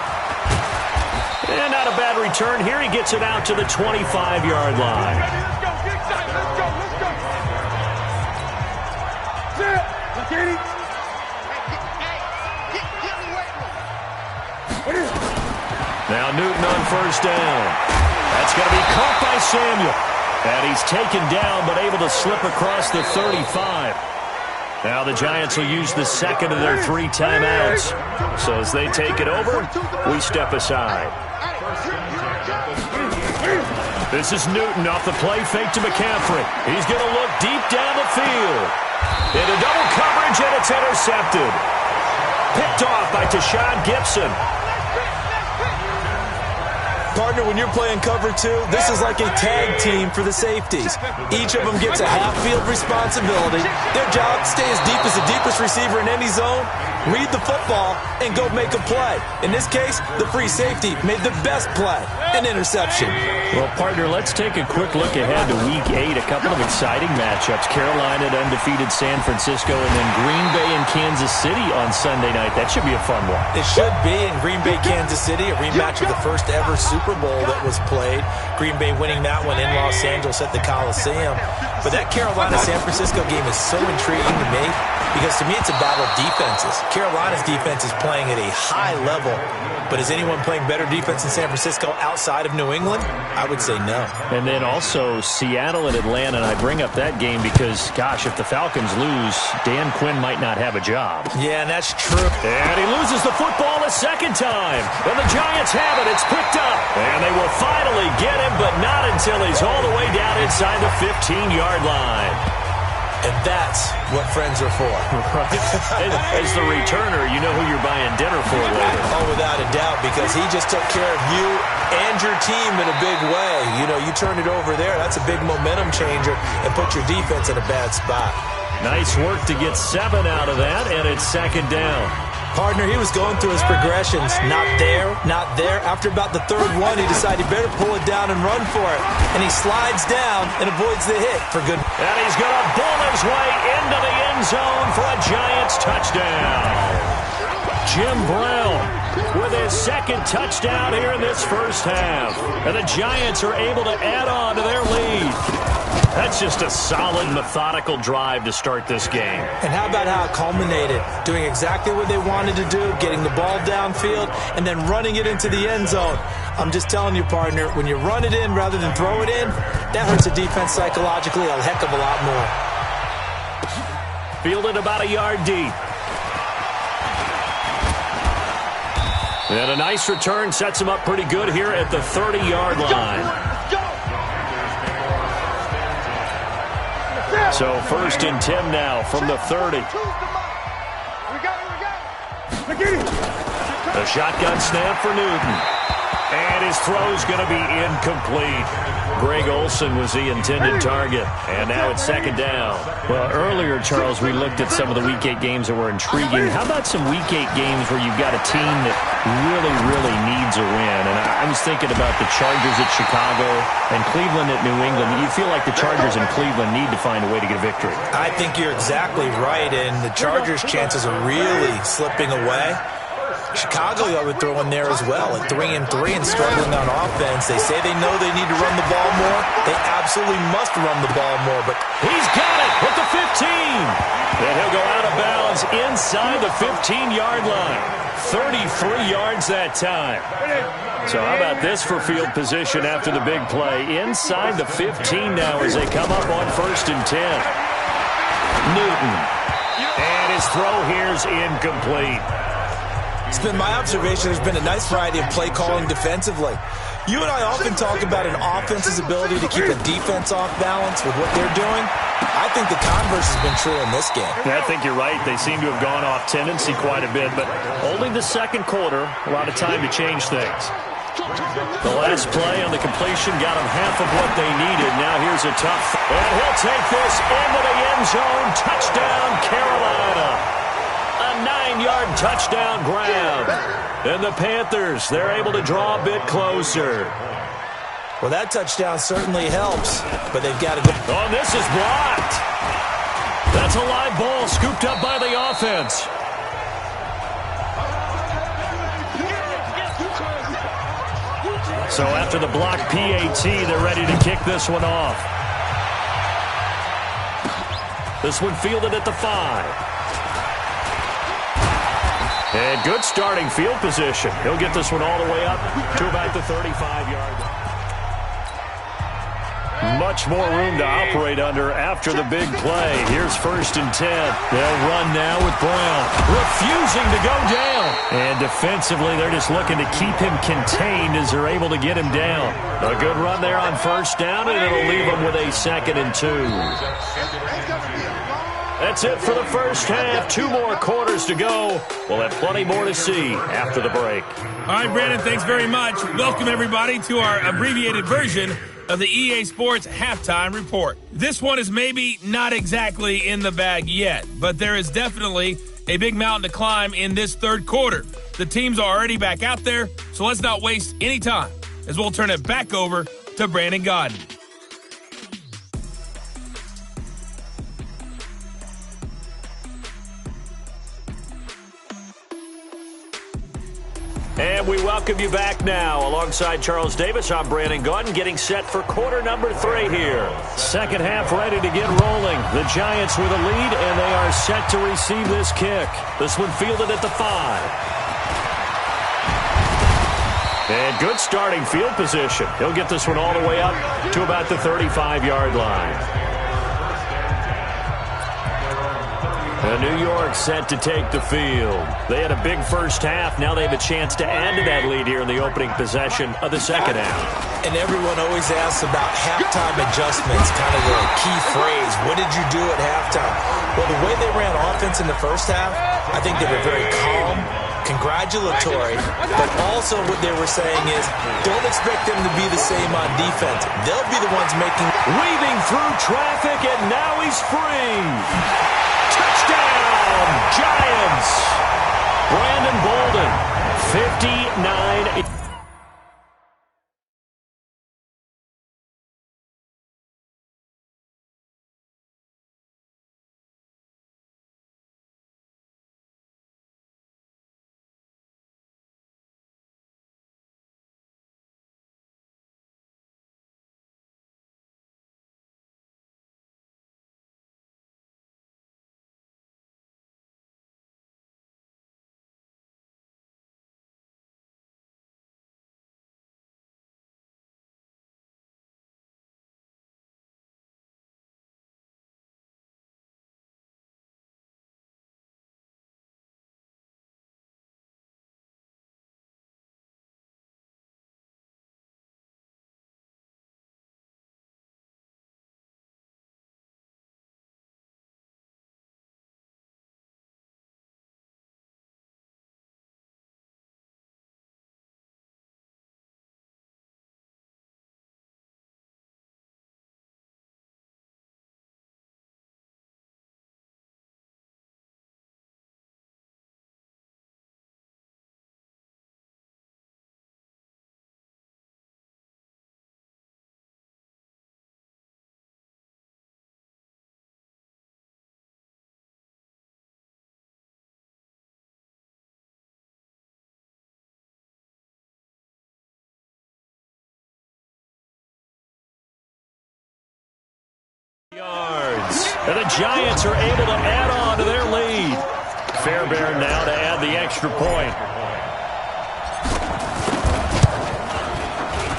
Speaker 8: And not a bad return here. He gets it out to the 25-yard line.
Speaker 3: Let's go, get excited, let's go, let's go. Let's get it.
Speaker 8: Now Newton on first down. That's going to be caught by Samuel. And he's taken down but able to slip across the 35. Now the Giants will use the second of their 3 timeouts. So as they take it over, we step aside. This is Newton off the play fake to McCaffrey. He's going to look deep down the field. Into double coverage, and it's intercepted. Picked off by Tashawn Gibson.
Speaker 9: Partner, when you're playing cover 2, this is like a tag team for the safeties. Each of them gets a half-field responsibility. Their job, stay as deep as the deepest receiver in any zone, read the football, and go make a play. In this case, the free safety made the best play, an interception.
Speaker 8: Well, partner, let's take a quick look ahead to Week 8. A couple of exciting matchups. Carolina at undefeated San Francisco, and then Green Bay and Kansas City on Sunday night. That should be a fun one.
Speaker 9: It should be. In Green Bay, Kansas City, a rematch of the first ever Super Bowl that was played. Green Bay winning that one in Los Angeles at the Coliseum. But that Carolina-San Francisco game is so intriguing to me because to me it's a battle of defenses. Carolina's defense is playing at a high level, but is anyone playing better defense in San Francisco outside of New England? I would say no.
Speaker 8: And then also Seattle and Atlanta, and I bring up that game because, gosh, if the Falcons lose, Dan Quinn might not have a job.
Speaker 9: Yeah, and that's true.
Speaker 8: And he loses the football a second time. And the Giants have it. It's picked up. And they will finally get him, but not until he's all the way down inside the 15-yard line.
Speaker 9: And that's what friends are for.
Speaker 8: As the returner, you know who you're buying dinner for later.
Speaker 9: Oh, without a doubt, because he just took care of you and your team in a big way. You know, you turn it over there, that's a big momentum changer and put your defense in a bad spot.
Speaker 8: Nice work to get 7 out of that, and it's second down.
Speaker 9: Partner, he was going through his progressions. Not there, not there. After about the third one, he decided he better pull it down and run for it. And he slides down and avoids the hit for good.
Speaker 8: And he's going to bull his way into the end zone for a Giants touchdown. Jim Brown with his second touchdown here in this first half. And the Giants are able to add on to their lead. That's just a solid, methodical drive to start this game.
Speaker 9: And how about how it culminated? Doing exactly what they wanted to do, getting the ball downfield, and then running it into the end zone. I'm just telling you, partner, when you run it in rather than throw it in, that hurts the defense psychologically a heck of a lot more.
Speaker 8: Fielded about a yard deep. And a nice return sets him up pretty good here at the 30-yard line. So first and 10 now from the 30. A shotgun snap for Newton. And his throw's going to be incomplete. Greg Olsen was the intended target. And now it's second down. Well, earlier, Charles, we looked at some of the Week 8 games that were intriguing. How about some Week 8 games where you've got a team that really, really needs a win? And I was thinking about the Chargers at Chicago and Cleveland at New England. You feel like the Chargers and Cleveland need to find a way to get a victory.
Speaker 9: I think you're exactly right, and the Chargers' chances are really slipping away. Chicago, I would throw in there as well at 3-3 and struggling on offense. They say they know they need to run the ball more. They absolutely must run the ball more. But
Speaker 8: he's got it at the 15. And he'll go out of bounds inside the 15-yard line. 33 yards that time. So how about this for field position after the big play? Inside the 15 now as they come up on first and 10. Newton. And his throw here's incomplete.
Speaker 9: It's been my observation there's been a nice variety of play calling defensively. You and I often talk about an offense's ability to keep a defense off balance with what they're doing. I think the converse has been true in this game.
Speaker 8: I think you're right. They seem to have gone off tendency quite a bit, but only the second quarter, a lot of time to change things. The last play on the completion got them half of what they needed. Now here's a tough, and he'll take this into the end zone. Touchdown, Carolina. A 9-yard touchdown grab. And the Panthers, they're able to draw a bit closer.
Speaker 9: Well, that touchdown certainly helps, but they've got to go.
Speaker 8: Oh, this is blocked. That's a live ball scooped up by the offense. So after the blocked PAT, they're ready to kick this one off. This one fielded at the 5. And good starting field position. He'll get this one all the way up to about the 35-yard line. Much more room to operate under after the big play. Here's first and 10. They'll run now with Brown, refusing to go down. And defensively, they're just looking to keep him contained as they're able to get him down. A good run there on first down, and it'll leave them with a 2nd and 2. That's it for the first half. 2 more quarters to go. We'll have plenty more to see after the break.
Speaker 2: All right, Brandon, thanks very much. Welcome, everybody, to our abbreviated version of the EA Sports Halftime Report. This one is maybe not exactly in the bag yet, but there is definitely a big mountain to climb in this third quarter. The teams are already back out there, so let's not waste any time as we'll turn it back over to Brandon Gaudin.
Speaker 8: And we welcome you back now. Alongside Charles Davis, I'm Brandon Gaudin, getting set for quarter number 3 here. Second half ready to get rolling. The Giants with a lead, and they are set to receive this kick. This one fielded at the 5. And good starting field position. He'll get this one all the way up to about the 35-yard line. New York set to take the field. They had a big first half. Now they have a chance to add to that lead here in the opening possession of the second half.
Speaker 9: And everyone always asks about halftime adjustments, kind of the key phrase. What did you do at halftime? Well, the way they ran offense in the first half, I think they were very calm, congratulatory, but also what they were saying is don't expect them to be the same on defense. They'll be the ones making...
Speaker 8: Weaving through traffic, and now he's free. Touchdown, Giants! Brandon Bolden, 59... yards. And the Giants are able to add on to their lead. Fairbairn now to add the extra point.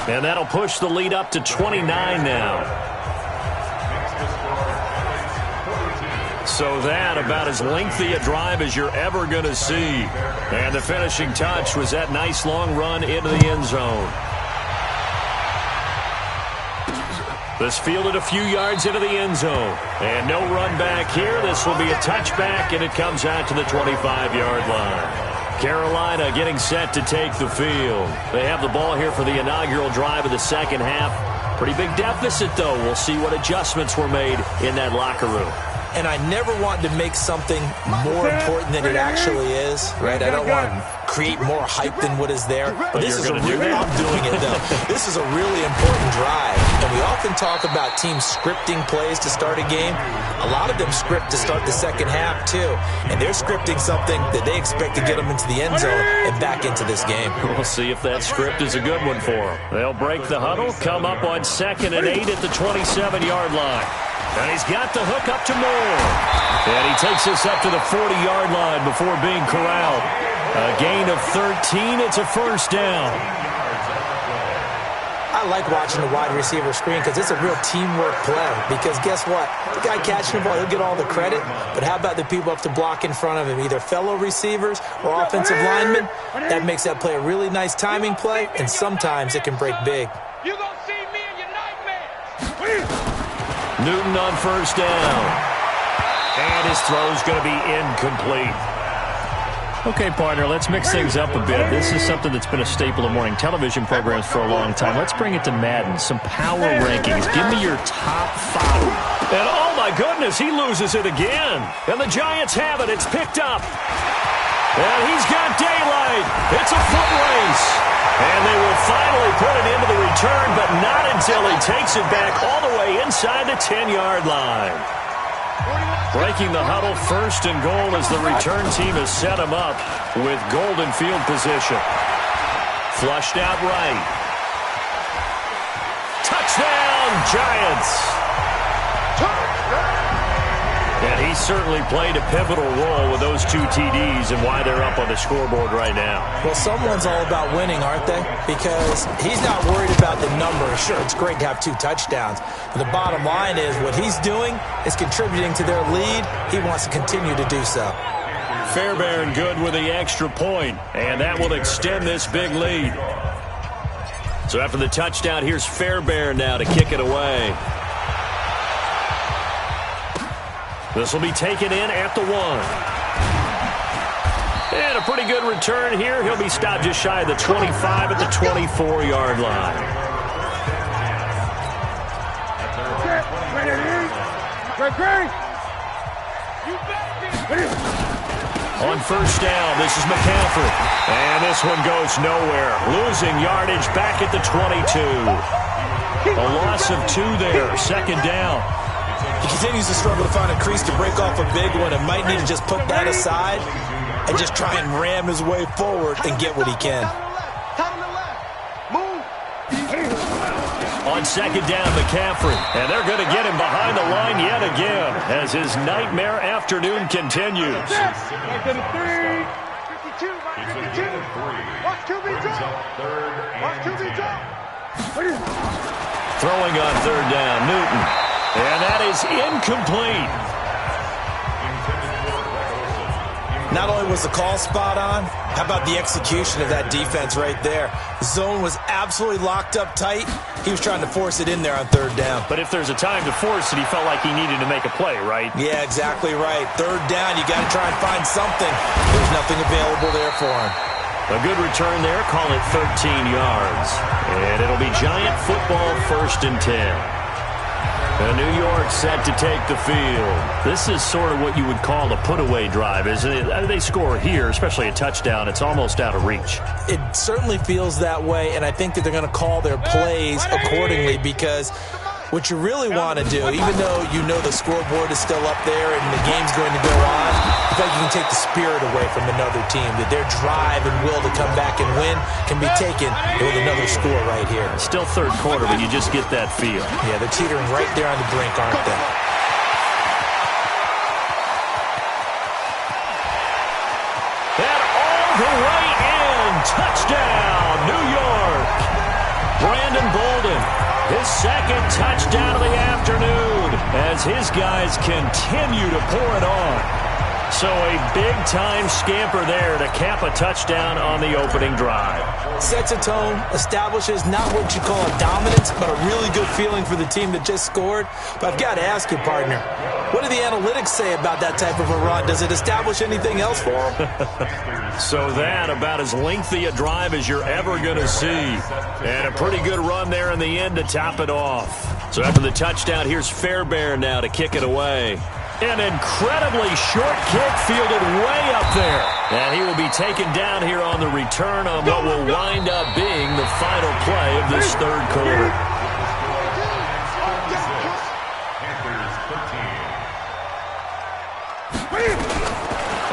Speaker 8: And that'll push the lead up to 29 now. So that about as lengthy a drive as you're ever going to see. And the finishing touch was that nice long run into the end zone. This fielded a few yards into the end zone. And no run back here. This will be a touchback, and it comes out to the 25-yard line. Carolina getting set to take the field. They have the ball here for the inaugural drive of the second half. Pretty big deficit, though. We'll see what adjustments were made in that locker room.
Speaker 9: And I never want to make something more important than it actually is, right? I don't want to create more hype than what is there.
Speaker 8: But
Speaker 9: this
Speaker 8: you're
Speaker 9: is
Speaker 8: going to do that?
Speaker 9: I'm doing it, though. This is a really important drive. And we often talk about teams scripting plays to start a game. A lot of them script to start the second half, too. And they're scripting something that they expect to get them into the end zone and back into this game.
Speaker 8: We'll see if that script is a good one for them. They'll break the huddle, come up on 2nd and 8 at the 27-yard line. And he's got the hook up to Moore. And he takes this up to the 40-yard line before being corralled. A gain of 13. It's a first down.
Speaker 9: I like watching the wide receiver screen because it's a real teamwork play. Because guess what? The guy catching the ball, he'll get all the credit. But how about the people up to block in front of him, either fellow receivers or offensive linemen? That makes that play a really nice timing play, and sometimes it can break big.
Speaker 3: You're going to see me in your nightmares.
Speaker 8: Newton on first down. And his throw's going to be incomplete. Okay, partner, let's mix things up a bit. This is something that's been a staple of morning television programs for a long time. Let's bring it to Madden. Some power rankings. Give me your top 5. And oh my goodness, he loses it again. And the Giants have it. It's picked up. And he's got daylight. It's a foot race. And they will finally put it into the return, but not until he takes it back all the way inside the 10-yard line. Breaking the huddle, first and goal as the return team has set him up with golden field position. Flushed out right. Touchdown, Giants! And he certainly played a pivotal role with those 2 TDs and why they're up on the scoreboard right now.
Speaker 9: Well, someone's all about winning, aren't they? Because he's not worried about the number. Sure, it's great to have 2 touchdowns. But the bottom line is what he's doing is contributing to their lead. He wants to continue to do so.
Speaker 8: Fairbairn good with the extra point, and that will extend this big lead. So after the touchdown, here's Fairbairn now to kick it away. This will be taken in at the 1. And a pretty good return here. He'll be stopped just shy of the 25 at the 24-yard line. On first down, this is McCaffrey. And this one goes nowhere. Losing yardage back at the 22. A loss of 2 there. Second down.
Speaker 9: He continues to struggle to find a crease to break off a big one and might need to just put that aside and just try and ram his way forward and get what he can.
Speaker 8: On second down, McCaffrey. And they're going to get him behind the line yet again as his nightmare afternoon continues. Throwing on third down, Newton. And that is incomplete.
Speaker 9: Not only was the call spot on, how about the execution of that defense right there? The zone was absolutely locked up tight. He was trying to force it in there on third down.
Speaker 8: But if there's a time to force it, he felt like he needed to make a play, right?
Speaker 9: Yeah, exactly right. Third down, you got to try and find something. There's nothing available there for him.
Speaker 8: A good return there, call it 13 yards. And it'll be Giant football, 1st and 10. New York set to take the field. This is sort of what you would call a put-away drive, isn't it? They score here, especially a touchdown. It's almost out of reach.
Speaker 9: It certainly feels that way, and I think that they're going to call their plays accordingly because what you really want to do, even though you know the scoreboard is still up there and the game's going to go on, I think you can take the spirit away from another team, that their drive and will to come back and win can be taken with another score right here.
Speaker 8: Still third quarter, but you just get that feel.
Speaker 9: Yeah, they're teetering right there on the brink, aren't they?
Speaker 8: And all the way in. Touchdown, New York. Brandon Bolden. His second touchdown of the afternoon as his guys continue to pour it on. So a big-time scamper there to cap a touchdown on the opening drive.
Speaker 9: Sets a tone, establishes not what you call a dominance, but a really good feeling for the team that just scored. But I've got to ask you, partner, what do the analytics say about that type of a run? Does it establish anything else for them?
Speaker 8: So that, about as lengthy a drive as you're ever going to see. And a pretty good run there in the end to top it off. So after the touchdown, here's Fairbairn now to kick it away. An incredibly short kick fielded way up there. And he will be taken down here on the return on what will wind up being the final play of this third quarter.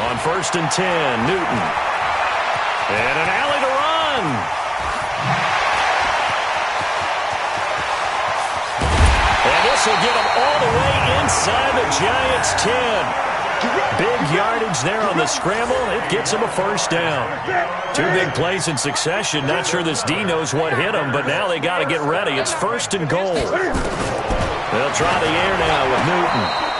Speaker 8: On 1st and 10, Newton. And an alley to run. And this will get him all the way inside the Giants' 10. Big yardage there on the scramble. It gets him a first down. 2 big plays in succession. Not sure this D knows what hit him, but now they got to get ready. It's 1st and goal. They'll try the air now with Newton.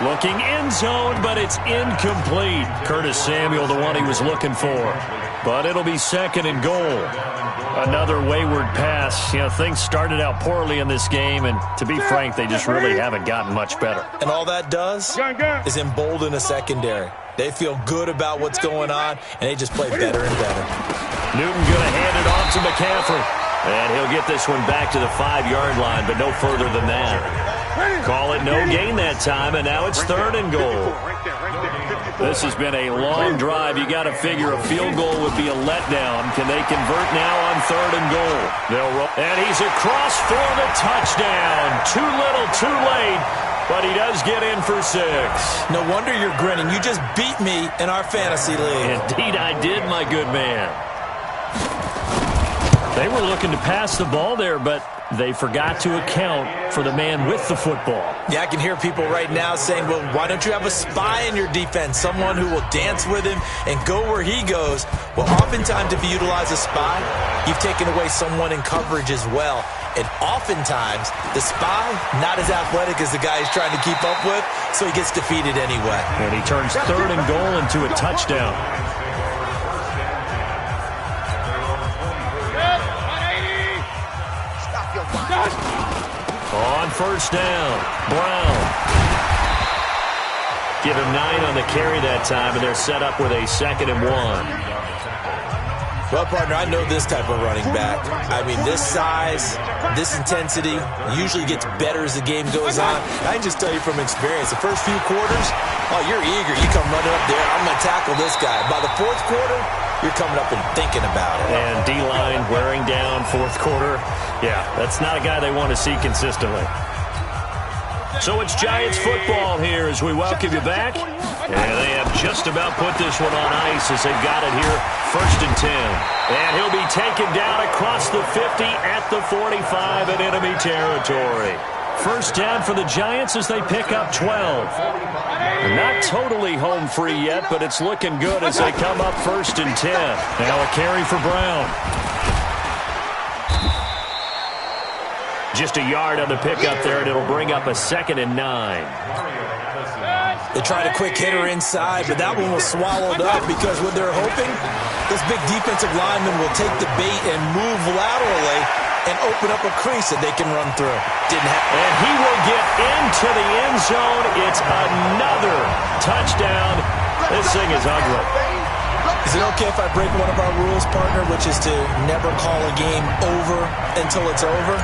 Speaker 8: Looking end zone, but it's incomplete. Curtis Samuel, the one he was looking for. But it'll be 2nd and goal. Another wayward pass. You know, things started out poorly in this game, and to be frank, they just really haven't gotten much better.
Speaker 9: And all that does is embolden a secondary. They feel good about what's going on, and they just play better and better.
Speaker 8: Newton going to hand it off to McCaffrey. And he'll get this one back to the 5-yard line, but no further than that. Call it no gain that time, and now it's 3rd and goal. This has been a long drive. You got to figure a field goal would be a letdown. Can they convert now on 3rd and goal? They'll roll. And he's across for the touchdown. Too little, too late. But he does get in for 6.
Speaker 9: No wonder you're grinning. You just beat me in our fantasy league.
Speaker 8: Indeed I did, my good man. They were looking to pass the ball there, but they forgot to account for the man with the football.
Speaker 9: Yeah, I can hear people right now saying, well, why don't you have a spy in your defense, someone who will dance with him and go where he goes? Well, oftentimes if you utilize a spy, you've taken away someone in coverage as well. And oftentimes, the spy, not as athletic as the guy he's trying to keep up with, so he gets defeated anyway.
Speaker 8: And he turns 3rd and goal into a touchdown. On 1st down, Brown. Give him 9 on the carry that time, and they're set up with a 2nd and 1.
Speaker 9: Well, partner, I know this type of running back. I mean, this size, this intensity usually gets better as the game goes on. I can just tell you from experience, the first few quarters, oh, you're eager. You come running up there, I'm going to tackle this guy. By the 4th quarter, you're coming up and thinking about it.
Speaker 8: And D-line wearing down 4th quarter. Yeah, that's not a guy they want to see consistently. So it's Giants football here as we welcome you back. And they have just about put this one on ice as they've got it here, 1st and 10. And he'll be taken down across the 50 at the 45 in enemy territory. 1st down for the Giants as they pick up 12. Not totally home free yet, but it's looking good as they come up 1st and 10. Now a carry for Brown. Just a yard on the pickup there, and it'll bring up a 2nd and 9.
Speaker 9: They tried a quick hitter inside, but that one was swallowed up because what they're hoping, this big defensive lineman will take the bait and move laterally and open up a crease that they can run through. Didn't happen.
Speaker 8: And he will get into the end zone. It's another touchdown. This thing is ugly.
Speaker 9: Is it okay if I break one of our rules, partner, which is to never call a game over until it's over?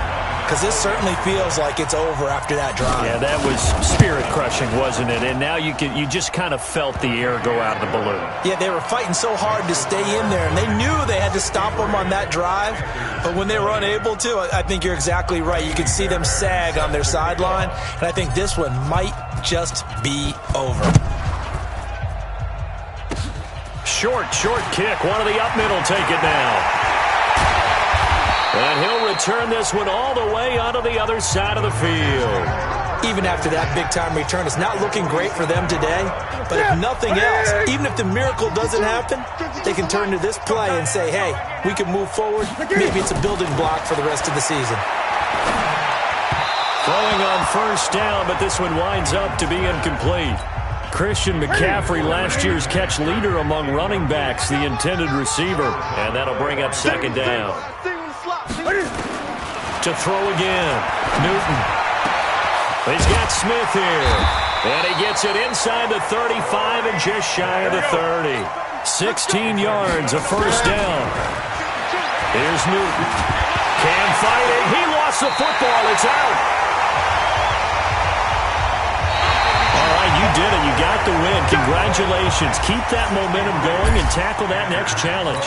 Speaker 9: Because this certainly feels like it's over after that drive.
Speaker 8: Yeah, that was spirit-crushing, wasn't it? And now you just kind of felt the air go out of the balloon.
Speaker 9: Yeah, they were fighting so hard to stay in there, and they knew they had to stop them on that drive. But when they were unable to, I think you're exactly right. You could see them sag on their sideline, and I think this one might just be over.
Speaker 8: Short kick. One of the up middle take it now. And he'll return this one all the way onto the other side of the field.
Speaker 9: Even after that big-time return, it's not looking great for them today. But if nothing else, even if the miracle doesn't happen, they can turn to this play and say, hey, we can move forward. Maybe it's a building block for the rest of the season.
Speaker 8: Throwing on 1st down, but this one winds up to be incomplete. Christian McCaffrey, last year's catch leader among running backs, the intended receiver. And that'll bring up 2nd down. To throw again, Newton. He's got Smith here. And he gets it inside the 35 and just shy of the 30. 16 yards, a 1st down. Here's Newton. Cam fighting. He lost the football. It's out. All right, you did it. You got the win. Congratulations. Keep that momentum going and tackle that next challenge.